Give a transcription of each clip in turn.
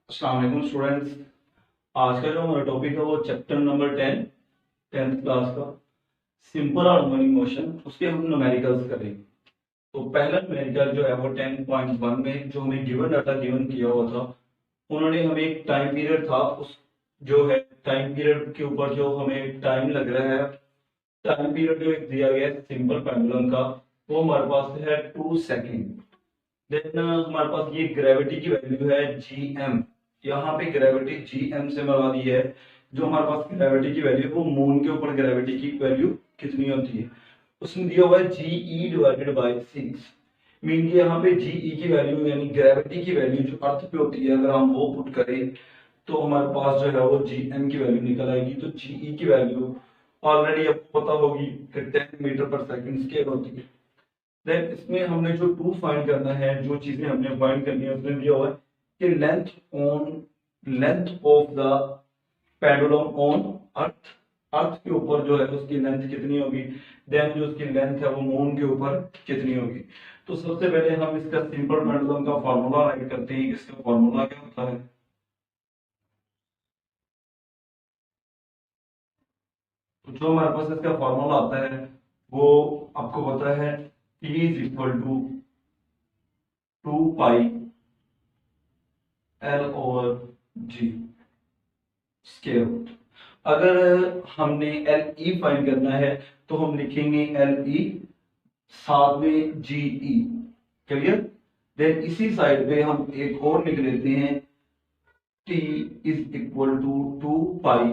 अस्सलाम वालेकुम स्टूडेंट्स। आज का जो हमारा टॉपिक है वो चैप्टर नंबर 10 टेंथ क्लास का सिंपल हार्मोनिक मोशन, उसके हम न्यूमेरिकल्स करेंगे। तो पहला न्यूमेरिकल जो है वो 10.1 में जो हमें गिवन डाटा गिवन किया हुआ था, उन्होंने हमें एक टाइम पीरियड था, उस जो है टाइम पीरियड के ऊपर जो हमें टाइम लग रहा है, टाइम पीरियड जो एक दिया गया है सिंपल पेंडुलम का, वो हमारे पास है 2 सेकेंड। देन हमारे पास ये ग्रेविटी की वैल्यू है जी एम। यहाँ पे ग्रेविटी जी एम से मरा दी है। जो हमारे पास ग्रेविटी की वैल्यू है वो मून के ऊपर ग्रेविटी की वैल्यू कितनी होती है, उसमें दिया हुआ है जी ई डिवाइडेड बाई 6। मीन कि यहाँ पे जी ई की वैल्यू यानी ग्रेविटी की वैल्यू जो अर्थ पे होती है, अगर हम वो पुट करें तो हमारे पास जो है वो जी एम की वैल्यू निकल आएगी। तो जी ई की वैल्यू ऑलरेडी आपको पता होगी कि 10 मीटर पर सेकंड स्केयर होती है। देन इसमें हमने जो टू फाइंड करना है, जो चीजें हमने फाइंड करनी है, उसमें दिया हुआ है कि length of the pendulum on earth. Earth के ऊपर जो है उसकी लेंथ कितनी होगी, देन जो उसकी लेंथ है वो मून के ऊपर कितनी होगी। तो सबसे पहले हम इसका सिंपल पेंडुलम का फॉर्मूला राइट करते हैं। इसका फॉर्मूला क्या होता है? तो जो हमारे पास इसका फॉर्मूला आता है वो आपको पता है, P is equal to 2 pi L over G square root. अगर हमने एल ई फाइंड करना है तो हम लिखेंगे एल ई साथ में जी ई। क्लियर? देन इसी साइड पे हम एक और लिख लेते हैं, T is equal to 2 pi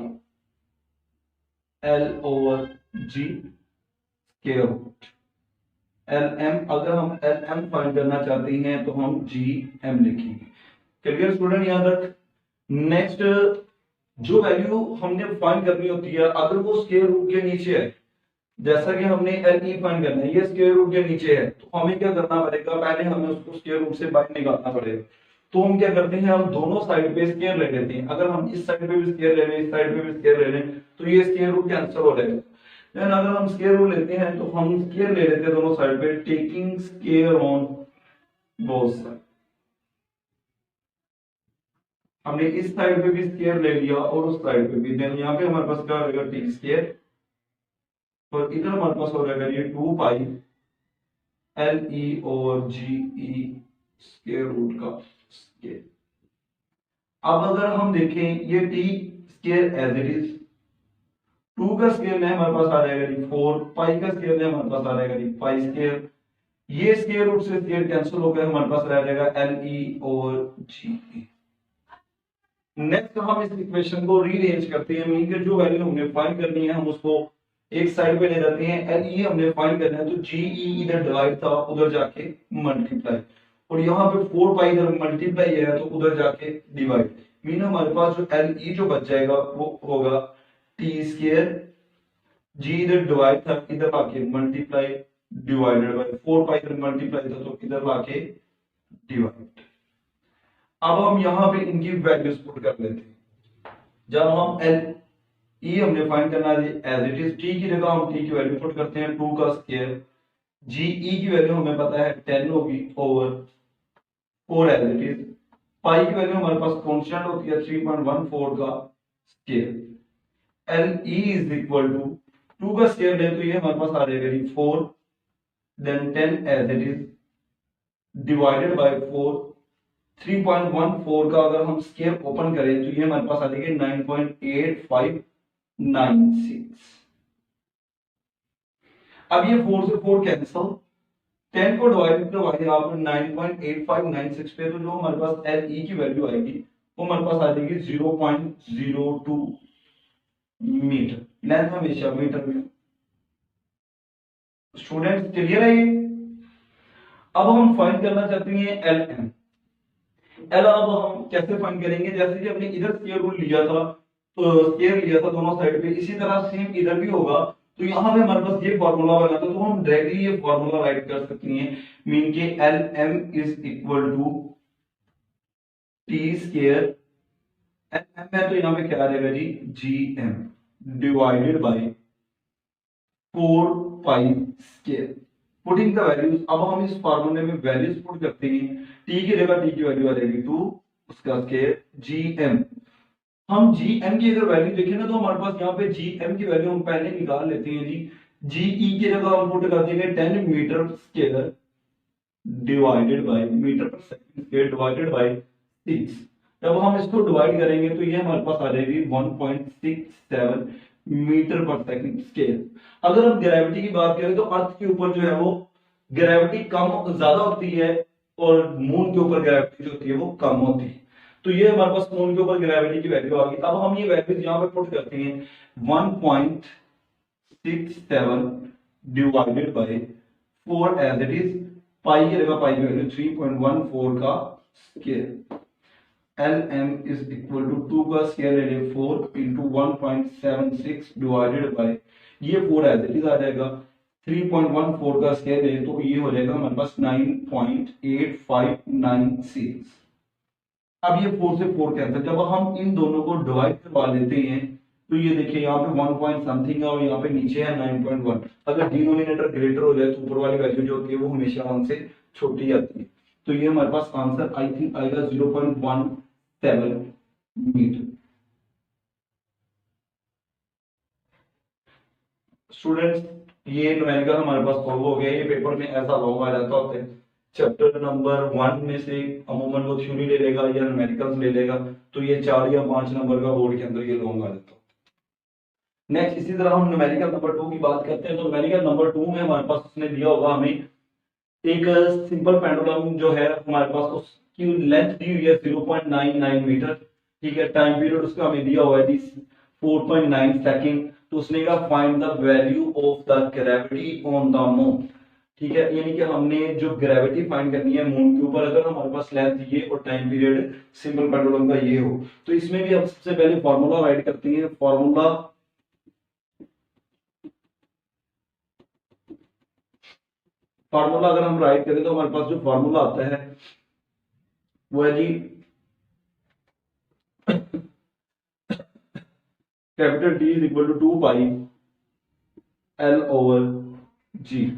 L over G square root L M. अगर हम एल एम फाइंड करना चाहते हैं तो हम जी एम लिखेंगे। Clear student? यहां तक। नेक्स्ट, जो वैल्यू हमने फाइंड करनी होती है अगर वो स्क्वायर रूट के नीचे है, जैसा कि हमने एल ई फाइंड करना है, ये स्क्वायर रूट के नीचे है, तो हमें क्या करना पड़ेगा, पहले हमें उसको स्क्वायर रूट से बाहर निकालना पड़ेगा। तो हम क्या करते हैं, हम दोनों साइड पे स्क्वायर ले लेते हैं। अगर हम इस साइड पे भी स्क्वायर ले लें, इस साइड पे भी स्क्वायर ले लें, तो ये स्क्वायर रूट कैंसिल हो जाएगा। देन अगर हम स्क्वायर रूट लेते हैं तो हम स्क्वायर ले लेते हैं दोनों साइड पे, taking square on both side. हमने इस साइड पे भी स्क्वायर ले लिया और उस साइड पे भी। देन यहाँ पे हमारे पास क्या हो जाएगा, टी स्क्वायर, और इधर हमारे पास हो जाएगा ये 2 पाई एल ई और जी ई स्क्वायर रूट का स्क्वायर। अब अगर हम देखें ये T square as it is, 2 का स्क्वायर में हमारे पास आ जाएगा जी 4, पाई का स्क्वायर में हमारे पास आ जाएगा जी पाई स्क्वायर। ये स्क्वायर रूट से स्क्वायर कैंसिल होकर हमारे पास रह जाएगा एल ई और जी ई। नेक्स्ट हम इस इक्वेशन को रीअरेंज करते हैं। मीन के जो वैल्यू हमने फाइंड करनी है हम उसको एक साइड पे ले जाते हैं। एल ई हमने फाइंड करना है तो जी ई इधर डिवाइड था, उधर जाके मल्टीप्लाई, और यहाँ पे 4 पाई इधर मल्टीप्लाई है तो उधर जाके डिवाइड। मीन हमारे पास जो एल ई जो बच जाएगा वो होगा टी स्क्वायर, जी इधर डिवाइड था, इधर आके मल्टीप्लाई, डिवाइडेड बाय 4 पाई इधर मल्टीप्लाई था तो इधर लाके डिवाइड। अब हम यहाँ पे इनकी वैल्यूज पुट कर लेते हैं। जब हम एल ई हमने फाइंड करना है एज इट इज, टी की जगह हम टी की वैल्यू पुट करते हैं 2 का स्क्वायर, जी ई की वैल्यू हमें पता है 10 होगी over 4 as it is, pi की वैल्यू हमारे पास कांस्टेंट होती है 3.14 का square. L E is equal to 2 का स्क्वायर ले तो ये हमारे पास आ जाएगा G 4, then 10 as it is divided by 4। 3.14 का अगर हम स्क्वायर ओपन करें तो ये हमारे पास आ जाएगी 9.8596। अब ये 4 से 4 कैंसिल, 10 को डिवाइड करवाइए आप 9.8596 पे, तो जो हमारे पास एल ई की वैल्यू आएगी वो हमारे पास आ जाएगी 0.02 मीटर। लेंथ हमेशा मीटर में। स्टूडेंट्स क्लियर है ये? अब हम फाइंड करना चाहते हैं एल एम। एल अब हम कैसे फाइंड करेंगे, जैसे कि हमने इधर स्क्वायर रूट लिया था, तो स्क्वायर लिया था दोनों साइड पे, इसी तरह सेम इधर भी होगा। तो यहाँ पे हमारे पास ये फॉर्मूला बना था तो हम डायरेक्टली ये फॉर्मूला राइट कर सकते हैं। मीन के L M is equal to T square, L M है तो यहाँ पे क्या आ जाएगा G G M divided by 4 pi square. Putting the values, अब हम इस फार्मूले में वैल्यूज पुट करते हैं। टी की जगह टी की वैल्यू आ जाएगी 2, उसका स्केयर GM। हम GM की अगर वैल्यू देखें ना तो हमारे पास यहाँ पे GM की वैल्यू हम पहले निकाल लेते हैं जी। GE की जगह हम पुट कर देंगे 10 metre square divided by metre per second square divided by 6। जब हम इसको डिवाइड करेंगे तो ये हमारे पास आ जाएगी 1.67 मीटर पर सेकंड स्क्वायर। अगर हम ग्रेविटी की बात करें तो अर्थ के ऊपर जो है वो ग्रेविटी कम ज्यादा होती है और मून के ऊपर ग्रेविटी जो होती है वो कम होती है। तो ये हमारे पास मून के ऊपर ग्रेविटी की वैल्यू आ गई। अब हम ये वैल्यूज यहाँ पे पुट करते हैं 1.67 divided by 4 as it is. Pi की जगह पाई की वैल्यू 3.14 का square. LM is equal to 2 का स्क्वायर ले लें 4 इंटू 1.76 डिवाइडेड बाय ये 4 एज इट इज आ जाएगा। 3.14 का स्क्वायर ले तो ये हो जाएगा हमारे पास 9.8596। अब ये 4 से 4 कैंसिल। जब हम इन दोनों को डिवाइड करवा लेते हैं तो ये देखिए यहाँ पे 1 पॉइंट समथिंग है और यहाँ पे नीचे है 9.1। अगर डिनोमिनेटर ग्रेटर हो जाए तो ऊपर वाली वैल्यू जो होती है वो हमेशा 1 से छोटी आती है। तो ये हमारे पास आंसर आई थिंक आएगा 0.17 मीटर। स्टूडेंट्स ये न्यूमेरिकल हमारे पास सॉल्व हो गया। ये पेपर में ऐसा लॉन्ग आ जाता होता है। चैप्टर नंबर 1 में से अमूमन वो थ्योरी ले लेगा या न्यूमेरिकल्स ले लेगा तो ये 4 या 5 नंबर का बोर्ड के अंदर ये लॉन्ग आ जाता है। नेक्स्ट इसी तरह हम न्यूमेरिकल नंबर 2 की बात करते हैं। तो न्यूमेरिकल नंबर 2 में हमारे पास उसने दिया होगा हमें एक सिंपल पेंडुलम जो है हमारे पास उसकी लेंथ दी हुई है 0.99 मीटर। ठीक है, टाइम पीरियड उसका हमें दिया हुआ है 4.9 सेकंड। तो उसने कहा find the value of the gravity on the moon. ठीक है, यानी कि हमने जो ग्रेविटी फाइंड करनी है मून के ऊपर। अगर हमारे पास लेंथ ये और टाइम पीरियड सिंपल पेंडुलम का ये हो तो इसमें भी हम सबसे पहले फॉर्मूला राइट करते हैं। फार्मूला अगर हम राइट करें तो हमारे पास जो फार्मूला आता है वो है जी capital T is equal to 2 pi L over G।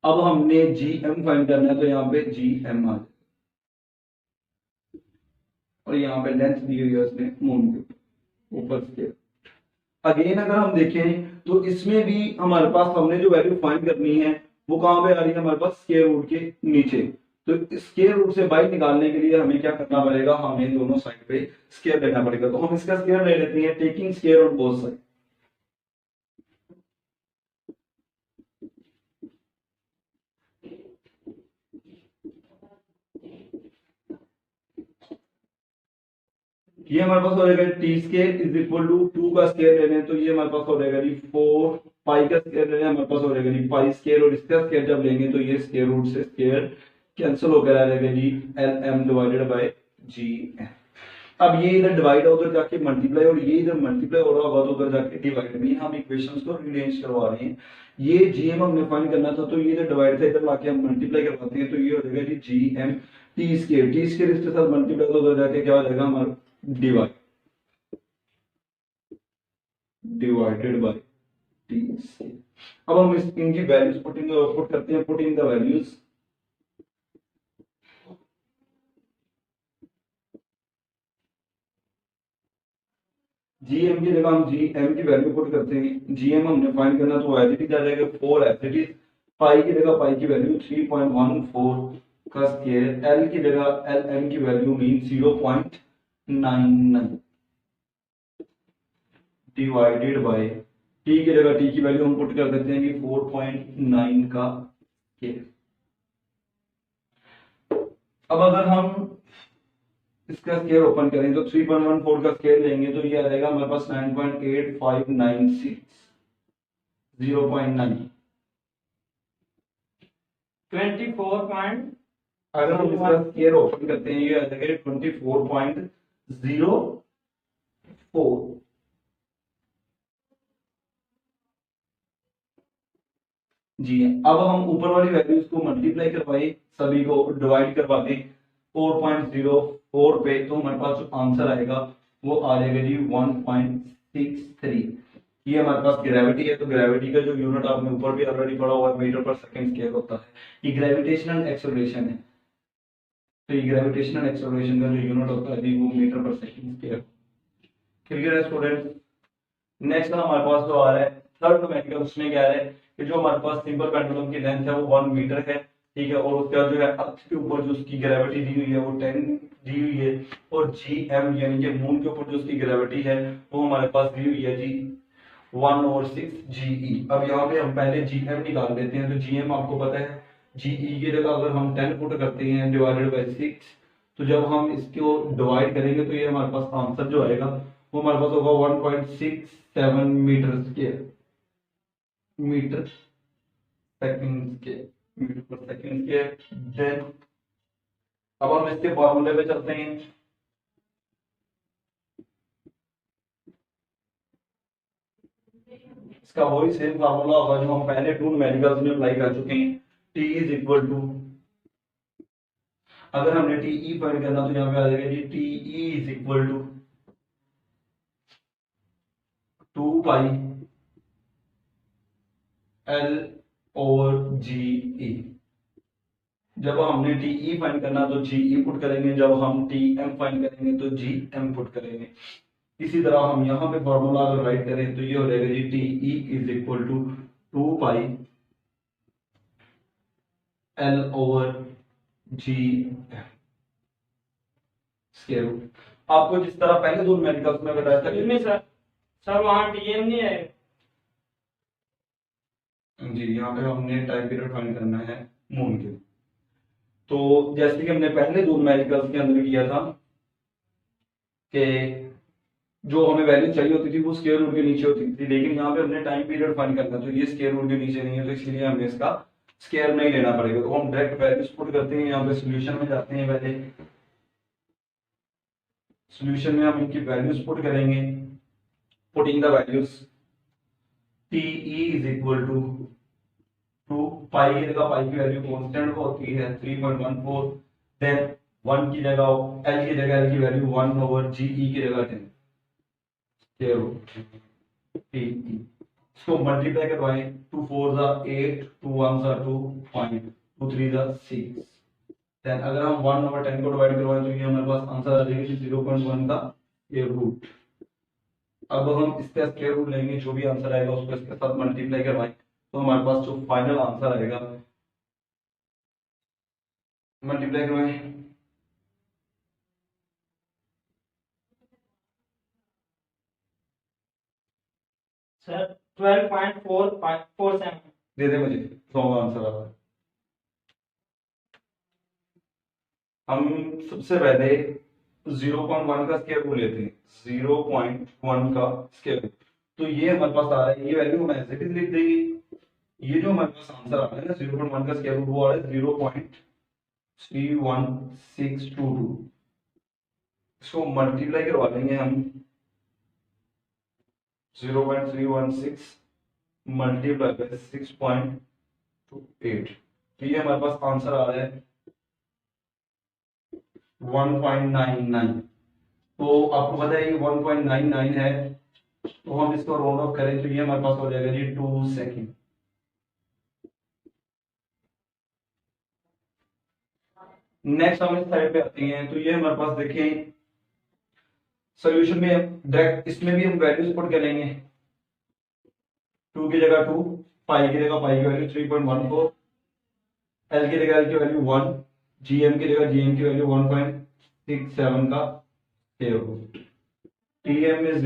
अब हमने GM फाइंड करना है तो यहाँ पे GM आ जाए और यहाँ पे लेंथ दी हुई है उसने मून के ऊपर से। अगेन अगर हम देखें तो इसमें भी हमारे पास हमने जो वैल्यू फाइंड करनी है वो कहां पे आ रही है हमारे पास स्क्वायर रूट के नीचे। तो स्क्वायर रूट से बाई निकालने के लिए हमें क्या करना पड़ेगा, हमें दोनों साइड पे स्क्वायर लेना पड़ेगा। तो हम इसका स्क्वायर ले लेते हैं taking square on both side. ये हमारे पास हो जाएगा T square is equal to 2 का स्क्वायर ले लें तो ये हमारे पास हो जाएगा जी 4 पाई का स्क्वायर ले लें हमारे पास हो जाएगा जी पाई स्क्वायर और इसका स्क्वायर जब लेंगे तो ये स्क्वायर रूट से स्क्वायर कैंसिल होकर आ जाएगा जी LM डिवाइडेड बाय GM। अब ये इधर डिवाइड है उधर जाके मल्टीप्लाई और ये इधर मल्टीप्लाई हो रहा होगा तो उधर जाके डिवाइड में हम इक्वेशंस को रीअरेंज करवा रहे हैं। ये GM हमने फाइंड करना था तो ये इधर डिवाइड था इधर लाके हम मल्टीप्लाई करवाते हैं तो ये हो जाएगा जी GM टी स्क्वायर इसके साथ मल्टीप्लाई तो उधर जाके क्या हो जाएगा हमारा डिवाइडेड बाय टी। अब हम इनकी वैल्यूज पुट करते हैं। Put in the values GM की जगह हम GM की वैल्यू पुट करते हैं। GM हमने फाइंड करना तो एज इट इज आ जाएगा 4 एज इट इज। पाई की जगह पाई की वैल्यू 3.14 का स्क्वायर। L की जगह LM की value mean 0.99 divided by T की जगह T की वैल्यू हम पुट कर देते हैं कि 4.9 का स्क्वायर। अब अगर हम इसका स्क्वायर ओपन करें तो 3.14 का स्क्वायर लेंगे तो ये आ जाएगा हमारे पास 9.8596 0.9 24. अगर हम इसका स्क्वायर ओपन करते हैं ये आ जाएगा 24.04। जी अब हम ऊपर वाली वैल्यूज को मल्टीप्लाई करवाए सभी को डिवाइड करवा दें 4.04 पे तो हमारे पास जो आंसर आएगा वो आ जाएगा जी 1.63। ये हमारे पास ग्रेविटी है तो ग्रेविटी का जो यूनिट आपने ऊपर भी ऑलरेडी पढ़ा हुआ है मीटर पर सेकंड स्क्वायर होता है। ये ग्रेविटेशनल एक्सेलरेशन है। तो ये ग्रेविटेशनल एक्सेलरेशन का जो यूनिट होता है वो metre per second square. Clear है स्टूडेंट? नेक्स्ट हमारे पास जो आ रहा है थर्ड न्यूमेरिकल, उसमें क्या है कि जो हमारे पास सिंपल पेंडुलम की लेंथ है वो 1 मीटर है, ठीक है, और उसका जो है अर्थ के ऊपर जो उसकी ग्रेविटी दी हुई है वो 10 दी हुई है, और जी एम यानी कि मून के ऊपर जो उसकी ग्रेविटी है वो हमारे पास दी हुई है जी 1/6 GE। अब यहाँ पे हम पहले GM निकाल देते हैं। तो GM आपको पता है GE की जगह अगर हम 10 पुट करते हैं डिवाइडेड बाय 6, तो जब हम इसको डिवाइड करेंगे तो ये हमारे पास आंसर जो आएगा वो हमारे पास होगा 1.67 metre square, metre second square, metre per second square. Then अब हम इसके फॉर्मूले पे चलते हैं। इसका वही सेम फार्मूला होगा जो हम पहले टू न्यूमेरिकल्स में अप्लाई कर चुके हैं। T इज इक्वल टू, अगर हमने TE फाइंड करना तो यहाँ पे आ जाएगा G TE is equal to 2 pi L over GE। जब हमने TE फाइंड करना तो GE पुट करेंगे, जब हम TM फाइंड करेंगे तो GM पुट करेंगे। इसी तरह हम यहाँ पे फॉर्मूला अगर राइट करें तो ये हो जाएगा G TE is equal to 2 pi L over GM square root. आपको जिस तरह पहले दो न्यूमेरिकल्स में बताया था नहीं सर, सर वहाँ टीएम नहीं है। जी, यहाँ पे हमने टाइम पीरियड फाइंड करना है मून के। तो जैसे कि हमने पहले दो न्यूमेरिकल्स के अंदर किया था कि जो हमें वैल्यू चाहिए होती थी वो स्क्वायर रूट के नीचे होती थी, लेकिन यहाँ पे हमने टाइम पीरियड फाइंड करना, तो ये स्क्वायर रूट के नीचे नहीं है, तो इसलिए हमें इसका स्क्वायर नहीं लेना पड़ेगा। तो हम डायरेक्ट वैल्यूज पुट करते हैं, यहाँ पे सॉल्यूशन में जाते हैं। पहले सॉल्यूशन में हम इनकी वैल्यूज पुट करेंगे। Putting the values, TE is equal to 2 pi की जगह पाई की वैल्यू कांस्टेंट होती है 3.14, देन 1 की जगह L की जगह L की वैल्यू 1 ओवर GE की जगह 10 TE। इसको मल्टीप्लाई करवाएं, 2 4 8, 2 1 2 पॉइंट, 2 3 6, देन अगर हम 1 ओवर 10 को डिवाइड करवाएं तो ये हमारे पास आंसर आ जाएगा 0.1 का स्क्वायर रूट। अब हम इसका स्क्वायर रूट लेंगे, जो भी आंसर आएगा उसको इसके साथ मल्टीप्लाई करवाएं तो हमारे पास जो फाइनल आंसर आएगा, मल्टीप्लाई करवाएं, सर 12.447। दे दे मुझे, सॉन्ग आंसर आ रहा है। हम सबसे पहले 0.1 का स्क्वायर रूट लेते हैं, 0.1 का स्क्वायर रूट, तो ये हमारे पास आ रहा है, ये वैल्यू हम ऐसे भी लिख देंगे। ये जो हमारे पास आंसर आ रहा है ना 0.1 का स्क्वायर रूट, वो आ रहा है 0.31622। इसको मल्टीप्लाई करवा देंगे हम, 0.316 मल्टीप्लाई बाय 6.28, तो ये हमारे पास आंसर आ रहा है 1.99। तो आपको पता है ये 1.99 है, तो हम इसको राउंड ऑफ करें तो ये हमारे पास हो जाएगा जी 2 सेकंड। नेक्स्ट हम इस साइड पे आते हैं, तो ये हमारे पास देखें सॉल्यूशन में डायरेक्ट इसमें भी हम वैल्यूज पुट करेंगे। 2 की जगह 2, पाई की जगह पाई की वैल्यू 3.14, L की जगह L की वैल्यू 1, GM की जगह GM की वैल्यू 1.67 का स्क्वायर रूट। TM is